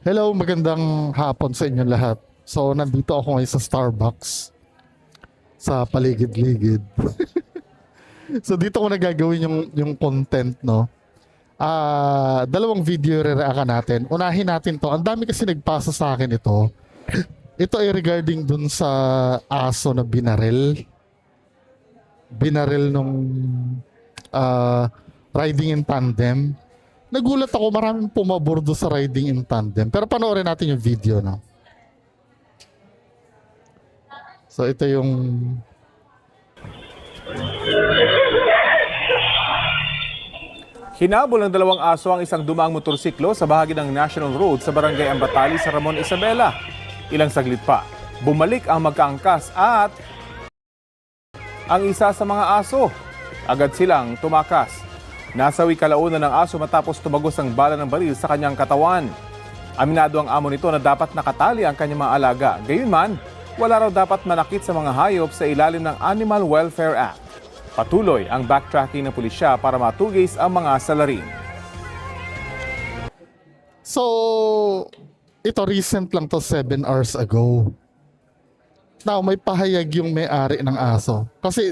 Hello, magandang hapon sa inyo lahat. So, nandito ako ngayon sa Starbucks sa paligid-ligid. So, dito ko nagagawin yung content, no? Dalawang video re-react natin. Unahin natin to. Ang dami kasi nagpasa sa akin ito. Ito ay regarding dun sa aso na binaril. Binaril nung ah, riding in tandem. Nagulat ako, maraming pumabordo sa riding in tandem. Pero panoorin natin yung video, no? So, ito yung Hinabol ng dalawang aso ang isang dumaang motorsiklo sa bahagi ng National Road sa Barangay Ambatali sa Ramon Isabela. Ilang saglit pa, bumalik ang magkaangkas at ang isa sa mga aso. Agad silang tumakas. Nasawi kalaunan ng aso matapos tumagos ang bala ng baril sa kanyang katawan. Aminado ang amo nito na dapat nakatali ang kanyang mga alaga. Gayunman, wala raw dapat manakit sa mga hayop sa ilalim ng Animal Welfare Act. Patuloy ang backtracking ng pulisya para matugis ang mga salarin. So, ito recent lang to 7 hours ago. Now, may pahayag yung may-ari ng aso. Kasi,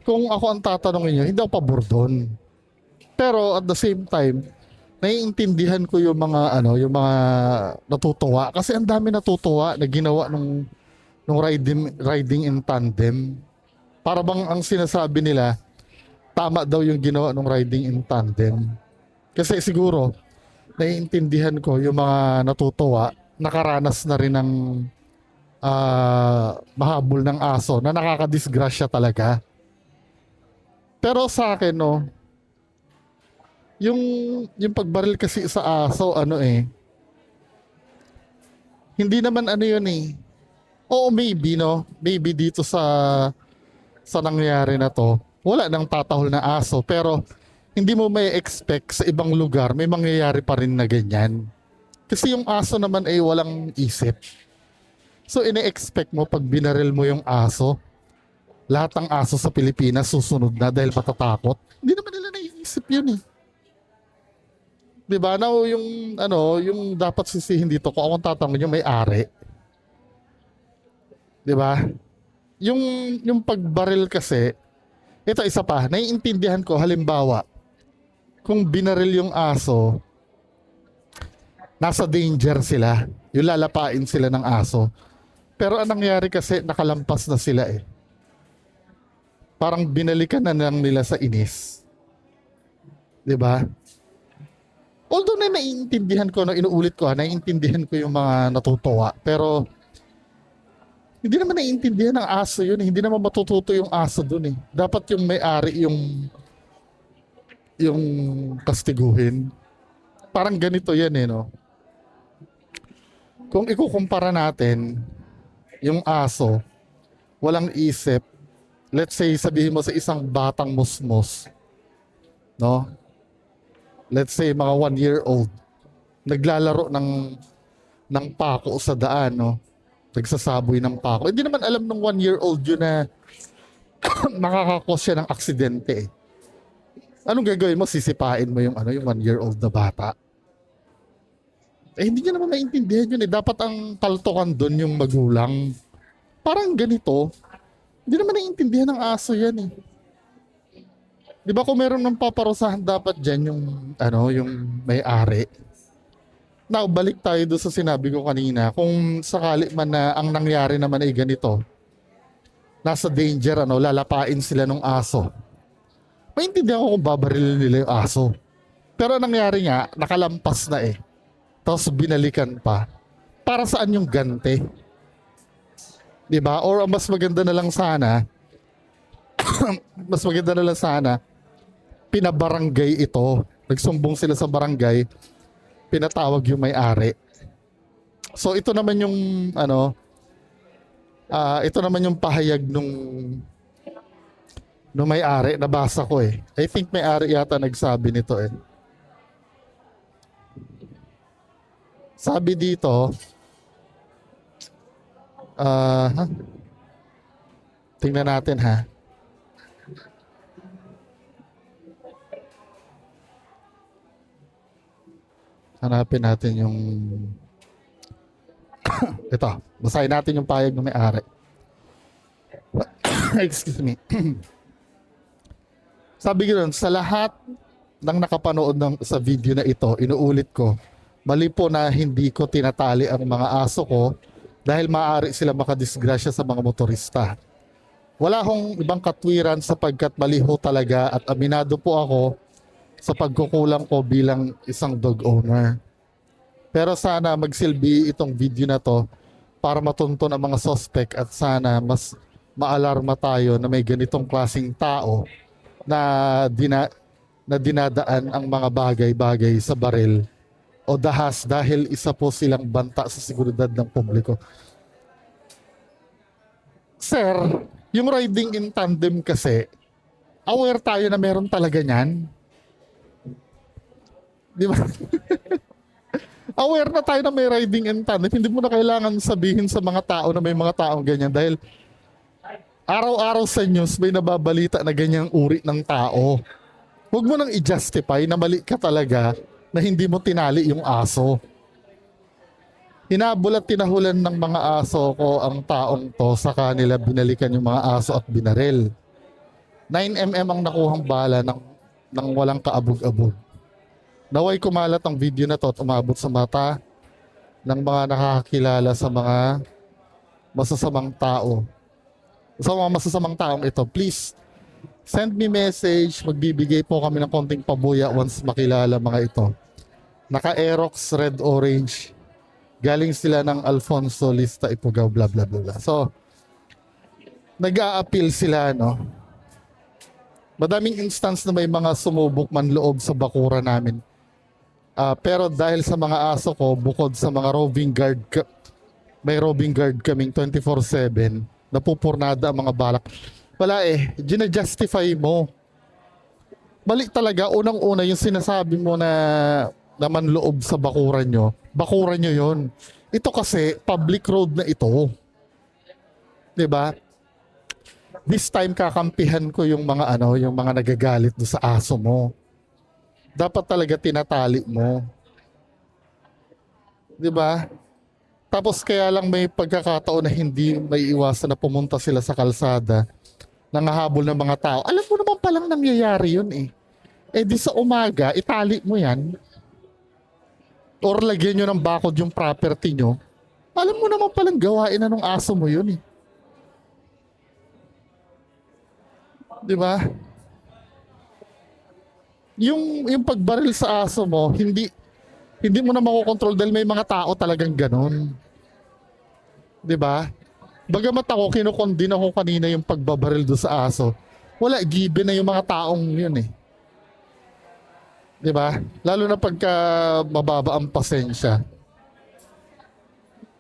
kung ako ang tatanungin nyo, hindi ako pabor doon. Pero at the same time, naiintindihan ko yung mga yung mga natutuwa kasi ang dami natutuwa na ginawa nung riding in tandem. Para bang ang sinasabi nila, tama daw yung ginawa nung riding in tandem. Kasi siguro, naiintindihan ko yung mga natutuwa, nakaranas na rin ng mahabol ng aso na nakakadisgrasya talaga. Pero sa akin, no, yung, yung pagbaril kasi sa aso, hindi naman yun eh. Oo, maybe, no? Maybe dito sa nangyari na to, wala nang tatahol na aso pero hindi mo may expect sa ibang lugar may mangyayari pa rin na ganyan. Kasi yung aso naman ay walang isip. So ine-expect mo pag binaril mo yung aso, lahat ng aso sa Pilipinas susunod na dahil matatakot. Hindi naman nila naiisip yun eh. 'Di ba? Now yung dapat sisihin dito kung akong tatanungin yung may-ari. 'Di ba? Yung yung pagbaril kasi, ito isa pa, naiintindihan ko halimbawa, kung binaril yung aso, nasa danger sila, yung lalapain sila ng aso. Pero anong nangyari kasi, nakalampas na sila eh. Parang binalikan na lang nila sa inis. 'Di ba? Although naiintindihan ko, no, inuulit ko, naiintindihan ko yung mga natutuwa, pero hindi naman naiintindihan ng aso yun eh. Hindi naman matututo yung aso dun eh. Dapat yung may-ari yung kastiguhin. Parang ganito yan eh, no? Kung ikukumpara natin yung aso, walang isip, let's say sabihin mo sa isang batang musmos, no? Let's say mga 1-year-old, naglalaro ng pako sa daan, no? Nagsasaboy ng pako. Hindi naman alam ng 1-year-old yun na makakakos siya ng aksidente eh. Anong gagawin mo? Sisipain mo yung yung 1-year-old na bata. Eh hindi niya naman maintindihan yun eh. Dapat ang kaltokan doon yung magulang. Parang ganito. Hindi naman naiintindihan ng aso yan eh. Di ba kung meron ng paparusahan dapat dyan yung may-ari. Now, balik tayo doon sa sinabi ko kanina. Kung sakali man na ang nangyari naman ay ganito, nasa danger, lalapain sila ng aso. Maintindihan ko kung babarilin nila yung aso. Pero ang nangyari nga, nakalampas na eh. Tapos binalikan pa. Para saan yung gante? Diba? Or mas maganda na lang sana, mas maganda na lang sana, pinabarangay ito. Nagsumbong sila sa barangay, pinatawag yung may-ari. So ito naman yung ito naman yung pahayag nung may-ari, nabasa ko eh. I think may-ari yata nagsabi nito eh. Sabi dito, tingnan natin ha. Hanapin natin yung ito, basahin natin yung payag ng may-ari. Excuse me. Sabi ko sa lahat ng nakapanood sa video na ito, inuulit ko, mali po na hindi ko tinatali ang mga aso ko dahil maaari sila makadisgrasya sa mga motorista. Wala hong ibang katwiran sapagkat mali ho talaga at aminado po ako sa pagkukulang ko bilang isang dog owner. Pero sana magsilbi itong video na to para matunton ang mga suspect at sana mas maalarma tayo na may ganitong klaseng tao na dinadaan ang mga bagay-bagay sa baril o dahas dahil isa po silang banta sa seguridad ng publiko. Sir, yung riding in tandem kasi, aware tayo na meron talaga niyan. Di ba? Aware na tayo na may riding in tandem. Hindi mo na kailangan sabihin sa mga tao na may mga taong ganyan dahil araw-araw sa news may nababalita na ganyang uri ng tao. Huwag mo nang i-justify na mali ka talaga na hindi mo tinali yung aso. Hinabol at tinahulan ng mga aso ko ang taong to sa kanila binalikan yung mga aso at binaril. 9mm ang nakuhang bala ng walang kaabog-abog. Naway kumalat ang video na to at umabot sa mata ng mga nakakakilala sa mga masasamang tao. Sa mga masasamang taong ito, please send me message. Magbibigay po kami ng konting pabuya once makilala mga ito. Naka-Aerox red orange. Galing sila ng Alfonso Lista Ipugao bla bla bla. So nag-a-appeal sila, no? Madaming instance na may mga sumubok man loob sa bakura namin. Pero dahil sa mga aso ko, bukod sa mga roving guard, may roving guard kaming 24/7, napupurnada ang mga balak. Wala eh, gina-justify mo. Mali talaga, unang-una yung sinasabi mo na naman loob sa bakuran nyo yun. Ito kasi, public road na ito. 'Di ba? This time kakampihan ko yung mga yung mga nagagalit do sa aso mo. Dapat talaga tinatali mo. 'Di ba? Tapos kaya lang may pagkakataon na hindi may iwasan na pumunta sila sa kalsada, nangahabol ng mga tao. Alam mo naman palang nangyayari yun eh. Eh di sa umaga, itali mo yan. Or lagyan nyo ng bakod yung property nyo. Alam mo naman palang gawain na nung aso mo yun eh. Di ba? Yung pagbaril sa aso mo, hindi mo na makokontrol dahil may mga tao talagang ganun. 'Di ba? Bagamat ako kinukondin ako kanina yung pagbabaril do sa aso. Wala, given na yung mga taong yun eh. 'Di ba? Lalo na pagka mababa ang pasensya.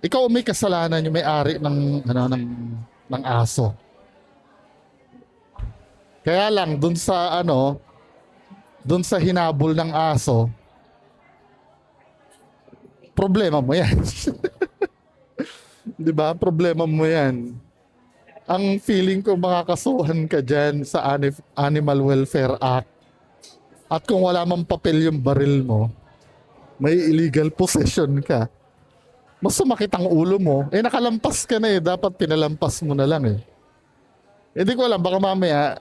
Ikaw may kasalanan yung may-ari ng aso. Kaya lang dun sa hinabol ng aso, problema mo yan. Di ba? Problema mo yan. Ang feeling ko makakasuhan ka dyan sa Animal Welfare Act. At kung wala mang papel yung baril mo, may illegal possession ka. Mas sumakit ang ulo mo. Eh nakalampas ka na eh. Dapat pinalampas mo na lang eh. Hindi ko alam. Baka mamaya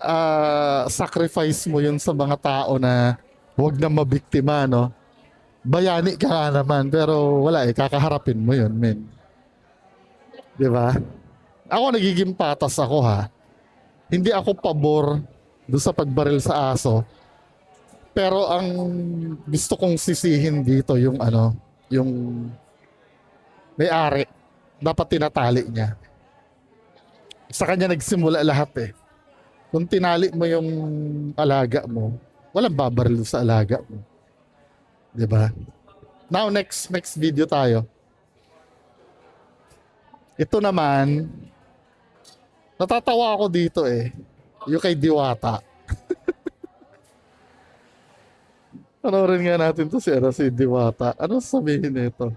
sacrifice mo yun sa mga tao na huwag na mabiktima, no? Bayani ka nga naman, pero wala eh, kakaharapin mo yun, men. Di ba? Ako nagiging patas ako ha. Hindi ako pabor doon sa pagbaril sa aso. Pero ang gusto kong sisihin dito yung yung may-ari. Dapat tinatali niya. Sa kanya nagsimula lahat eh. Kung tinali mo yung alaga mo, walang babaril sa alaga mo. Diba? Now next video tayo. Ito naman, natatawa ako dito eh. Yung kay Diwata. Panoorin nga natin to si Diwata. Ano sabihin nito?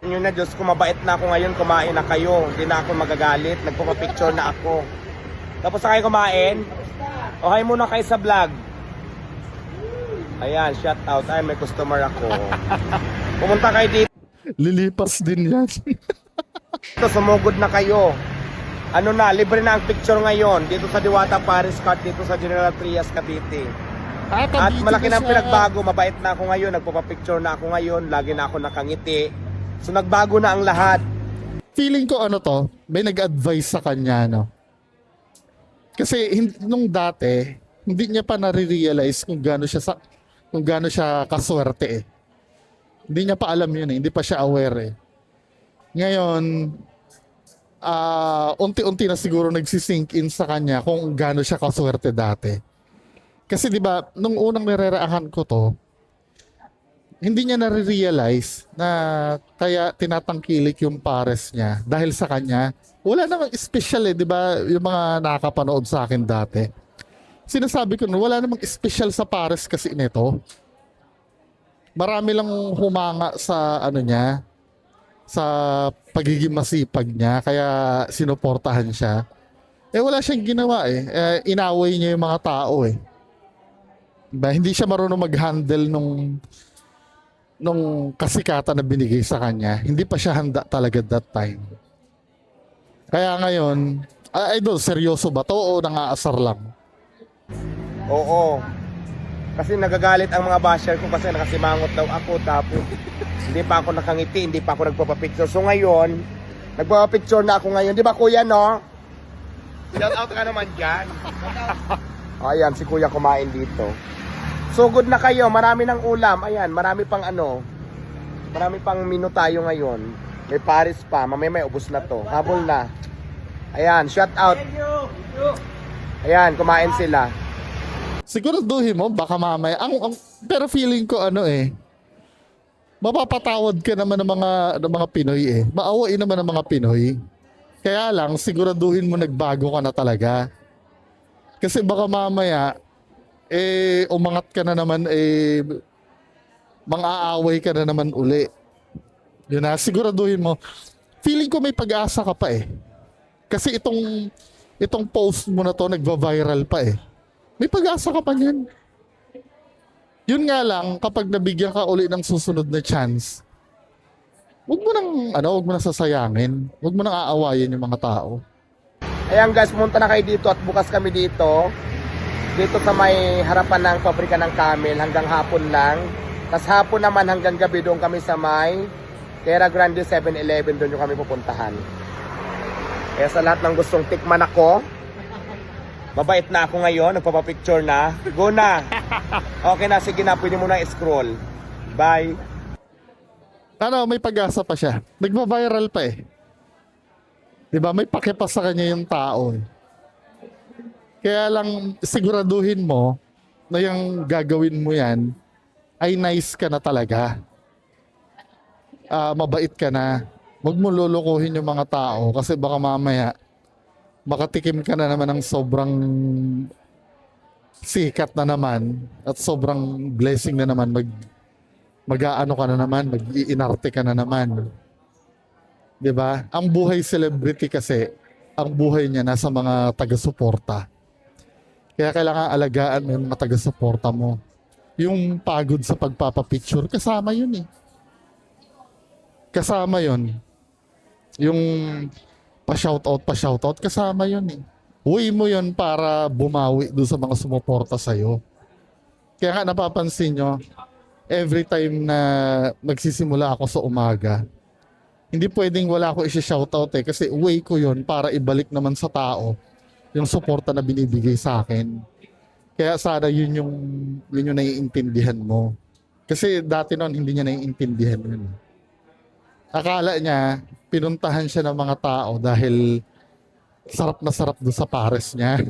Inyo na, Diyos ko, mabait na ako ngayon, kumain na kayo. Hindi na ako magagalit, nagpapapicture na ako. Tapos na kayo kumain, o hay muna kayo sa vlog. Ayan, shout out. Ay, may customer ako. Pumunta kayo dito, Lilipas din yan. sumugod na kayo. Ano na, libre na ang picture ngayon dito sa Diwata Paris Cart, dito sa General Trias, Cavite. At malaki ng pinagbago, mabait na ako ngayon, nagpapapicture na ako ngayon, lagi na ako nakangiti. So nagbago na ang lahat. Feeling ko ano to, may nag-advise sa kanya, no? Kasi nung dati, hindi niya pa nare-realize kung gaano siya kaswerte eh. Hindi niya pa alam yun eh, hindi pa siya aware eh. Ngayon, unti-unti na siguro nagsisink in sa kanya kung gaano siya kaswerte dati. Kasi 'di ba, nung unang nireraahan ko to, hindi niya nare-realize na kaya tinatangkilik yung pares niya dahil sa kanya. Wala namang special eh, 'di ba? Yung mga nakakapanood sa akin dati. Sinasabi ko, wala namang special sa pares kasi nito. Marami lang humanga sa ano niya, sa pagiging masipag niya, kaya sinuportahan siya. Wala siyang ginawa eh. Inaway niya yung mga tao eh. Diba? Hindi siya marunong mag-handle nung kasikatan na binigay sa kanya. Hindi pa siya handa talaga that time. Kaya ngayon, idol, seryoso ba to o nangaasar lang? Oo. Kasi nagagalit ang mga basher ko kasi nakasimangot daw ako, tapos hindi pa ako nakangiti, hindi pa ako nagpapapicture. So ngayon, nagpapapicture na ako ngayon. Di ba kuya, no? Shout out ka naman dyan. Ayan, si kuya kumain dito. So good na kayo, marami ng ulam. Ayan, marami pang marami pang menu tayo ngayon. May Paris pa, mamaya may ubos na to. Habol na. Ayan, shout out. Ayan, kumain sila. Siguraduhin mo, baka mamaya. Pero feeling ko mapapatawad ka naman ng mga Pinoy eh. Maawain naman ng mga Pinoy. Kaya lang, siguraduhin mo nagbago ka na talaga. Kasi baka mamaya, umangat ka na naman, mang-aaway ka na naman uli. Yun na, siguraduhin mo. Feeling ko may pag-asa ka pa eh. Kasi itong post mo na to, nagva-viral pa eh. May pag-asa ka pa niyan. Yun nga lang, kapag nabigyan ka uli ng susunod na chance, wag mo nang sasayangin. Wag mo nang aawayin yung mga tao. Ayan guys, pumunta na kayo dito at bukas kami dito. Dito sa may harapan ng pabrika ng Camel hanggang hapon lang. Tapos hapon naman hanggang gabi doon kami sa may Terra Grande 7-Eleven, doon yung kami pupuntahan. Kaya sa lahat ng gustong tikman ako, mabait na ako ngayon, nagpapapicture na. Go na! Okay na, sige na, pwede mo na scroll. Bye! May pag-asa pa siya. Nagva-viral pa eh. Diba, may pakipa sa kanya yung tao eh. Kaya lang, siguraduhin mo na yung gagawin mo yan ay nice ka na talaga. Mabait ka na. Huwag mo lulukuhin yung mga tao kasi baka mamaya makatikim ka na naman ng sobrang sikat na naman at sobrang blessing na naman. Mag-aano ka na naman, mag-iinarte ka na naman. 'Di ba? Ang buhay celebrity kasi, ang buhay niya nasa mga taga-suporta. Kaya kailangan alagaan mo yung mga taga-suporta mo. Yung pagod sa pagpapapicture, kasama yun eh. Kasama yun. Yung pa-shoutout, kasama yun eh. Uwi mo yun para bumawi doon sa mga sumuporta sa'yo. Kaya nga napapansin nyo, every time na magsisimula ako sa umaga, hindi pwedeng wala ako isi-shoutout eh, kasi way ko yun para ibalik naman sa tao yung suporta na binibigay sa akin. Kaya sana yun yung naiintindihan mo. Kasi dati noon hindi niya naiintindihan yun. Akala niya, pinuntahan siya ng mga tao dahil sarap na sarap doon sa pares niya.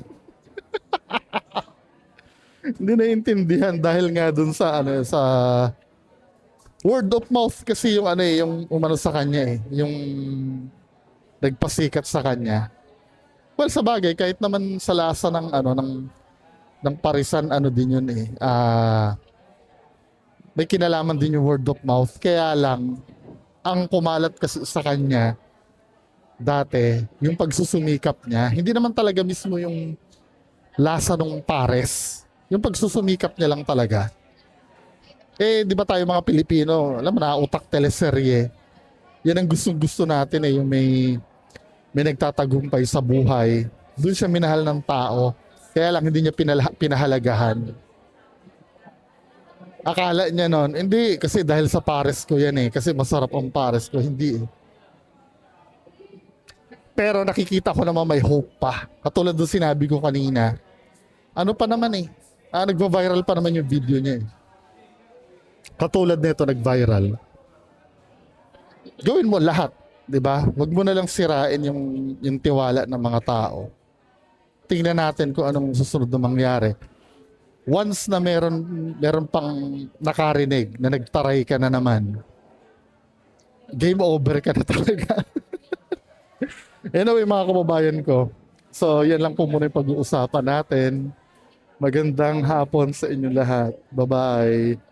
Hindi naiintindihan dahil nga doon sa sa word of mouth kasi yung yung umano sa kanya eh, yung nagpasikat sa kanya. Well, sa bagay, kahit naman sa lasa ng ng parisan din yun eh. May kinalaman din yung word of mouth. Kaya lang, ang kumalat kasi sa kanya dati, yung pagsusumikap niya, hindi naman talaga mismo yung lasa ng pares. Yung pagsusumikap niya lang talaga. Eh, di ba tayo mga Pilipino, alam mo na, utak teleserye. Yan ang gustong-gusto natin eh, yung may nagtatagumpay sa buhay. Doon siya minahal ng tao. Kaya lang hindi niya pinahalagahan. Akala niya noon, hindi, kasi dahil sa pares ko yan eh. Kasi masarap ang pares ko, hindi eh. Pero nakikita ko naman may hope pa. Katulad doon sinabi ko kanina. Ano pa naman eh. Nagva-viral pa naman yung video niya eh. Katulad nito nag-viral. Gawin mo lahat, 'di ba? Huwag mo na lang sirain yung tiwala ng mga tao. Tingnan natin kung anong susunod na mangyari. Once na meron pang nakarinig na nagtaray ka na naman, game over ka na talaga. Anyway, mga kababayan ko, so yan lang po muna yung pag-uusapan natin. Magandang hapon sa inyo lahat. Bye-bye.